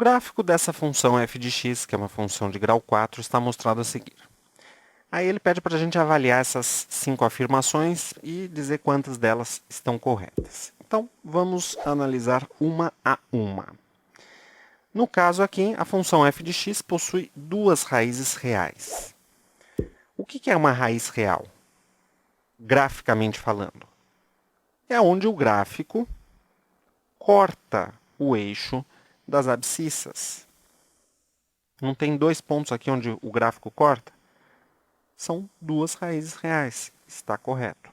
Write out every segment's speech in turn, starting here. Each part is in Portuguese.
gráfico dessa função f de x, que é uma função de grau 4, está mostrado a seguir. Aí ele pede para a gente avaliar essas 5 afirmações e dizer quantas delas estão corretas. Então, vamos analisar uma a uma. No caso aqui, a função f de x possui duas raízes reais. O que é uma raiz real? Graficamente falando. É onde o gráfico corta o eixo das abscissas. Não tem dois pontos aqui onde o gráfico corta? São duas raízes reais. Está correto.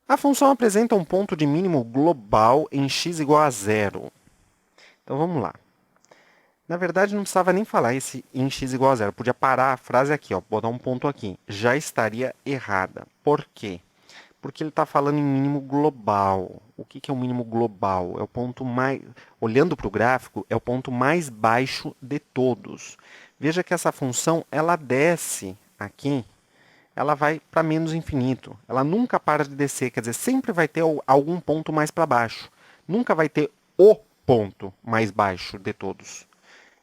A função apresenta um ponto de mínimo global em x igual a zero. Então vamos lá. Na verdade, não precisava nem falar esse em x igual a zero. Podia parar a frase aqui, ó, botar um ponto aqui. Já estaria errada. Por quê? Porque ele está falando em mínimo global. O que é o mínimo global? É o ponto mais... Olhando para o gráfico, é o ponto mais baixo de todos. Veja que essa função, ela desce aqui, ela vai para menos infinito. Ela nunca para de descer, quer dizer, sempre vai ter algum ponto mais para baixo. Nunca vai ter o ponto mais baixo de todos.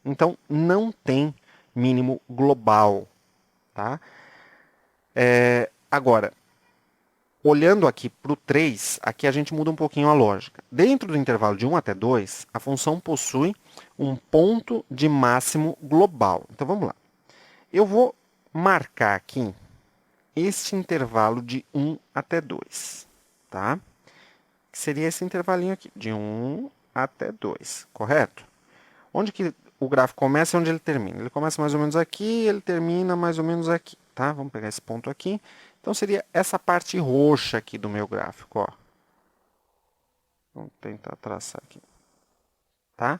Então, não tem mínimo global. Tá? Agora, olhando aqui para o 3, aqui a gente muda um pouquinho a lógica. Dentro do intervalo de 1 até 2, a função possui um ponto de máximo global. Então, vamos lá. Eu vou marcar aqui este intervalo de 1 até 2. Tá? Que seria esse intervalinho aqui, de 1 até 2, correto? Onde que o gráfico começa e onde ele termina? Ele começa mais ou menos aqui, ele termina mais ou menos aqui. Tá? Vamos pegar esse ponto aqui. Então, seria essa parte roxa aqui do meu gráfico. Ó. Vamos tentar traçar aqui. Tá?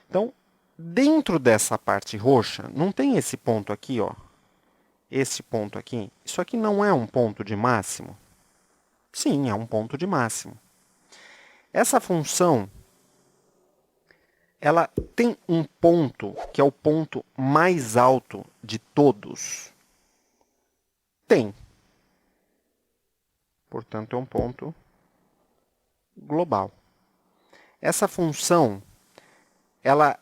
Então, dentro dessa parte roxa, não tem esse ponto aqui, ó. Esse ponto aqui. Isso aqui não é um ponto de máximo? Sim, é um ponto de máximo. Essa função, ela tem um ponto que é o ponto mais alto de todos? Tem. Portanto, é um ponto global. Essa função, ela,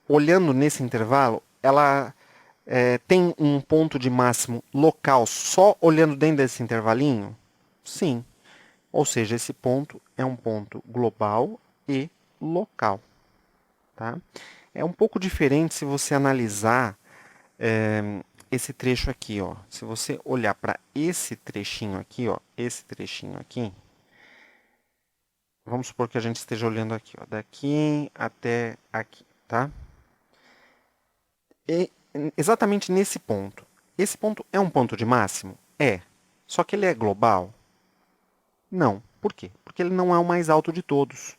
olhando nesse intervalo, ela tem um ponto de máximo local só olhando dentro desse intervalinho? Sim. Ou seja, esse ponto é um ponto global e local. Tá? É um pouco diferente se você analisar esse trecho aqui. Ó. Se você olhar para esse trechinho aqui, ó, esse trechinho aqui, vamos supor que a gente esteja olhando aqui, ó, daqui até aqui, tá? E exatamente nesse ponto. Esse ponto é um ponto de máximo? É. Só que ele é global? Não. Por quê? Porque ele não é o mais alto de todos.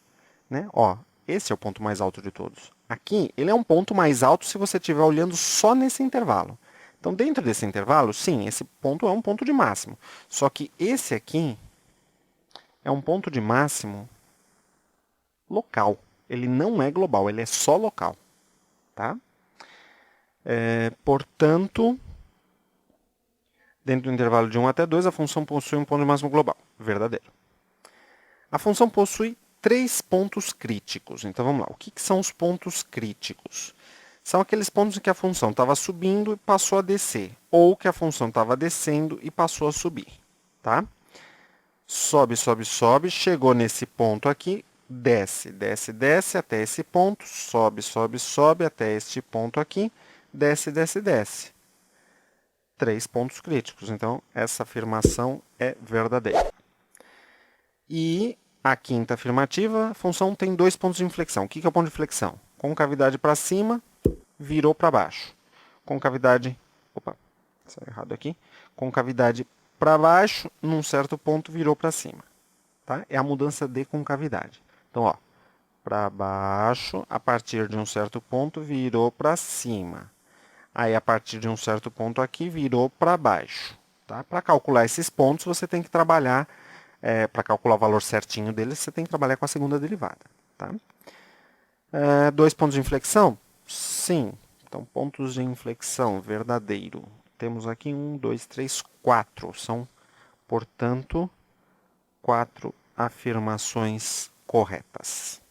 Né? Ó, esse é o ponto mais alto de todos. Aqui, ele é um ponto mais alto se você estiver olhando só nesse intervalo. Então, dentro desse intervalo, sim, esse ponto é um ponto de máximo. Só que esse aqui é um ponto de máximo local. Ele não é global, ele é só local. Tá? Portanto, dentro do intervalo de 1 até 2, a função possui um ponto de máximo global. Verdadeiro. A função possui 3 pontos críticos. Então, vamos lá. O que são os pontos críticos? São aqueles pontos em que a função estava subindo e passou a descer. Ou que a função estava descendo e passou a subir. Tá? Sobe, sobe, sobe. Chegou nesse ponto aqui. Desce, desce, desce até esse ponto. Sobe, sobe, sobe até este ponto aqui. Desce, desce, desce. 3 pontos críticos. Então, essa afirmação é verdadeira. E a quinta afirmativa, a função tem 2 pontos de inflexão. O que é o ponto de inflexão? Concavidade para cima, virou para baixo. Concavidade... Opa, saiu errado aqui. Concavidade para baixo, num certo ponto, virou para cima. Tá? É a mudança de concavidade. Então, ó, para baixo, a partir de um certo ponto, virou para cima. Aí, a partir de um certo ponto aqui, virou para baixo. Tá? Para calcular esses pontos, você tem que trabalhar, para calcular o valor certinho deles, você tem que trabalhar com a segunda derivada. Tá? 2 pontos de inflexão? Sim. Então, pontos de inflexão, verdadeiro. Temos aqui 1, 2, 3, 4. São, portanto, 4 afirmações corretas.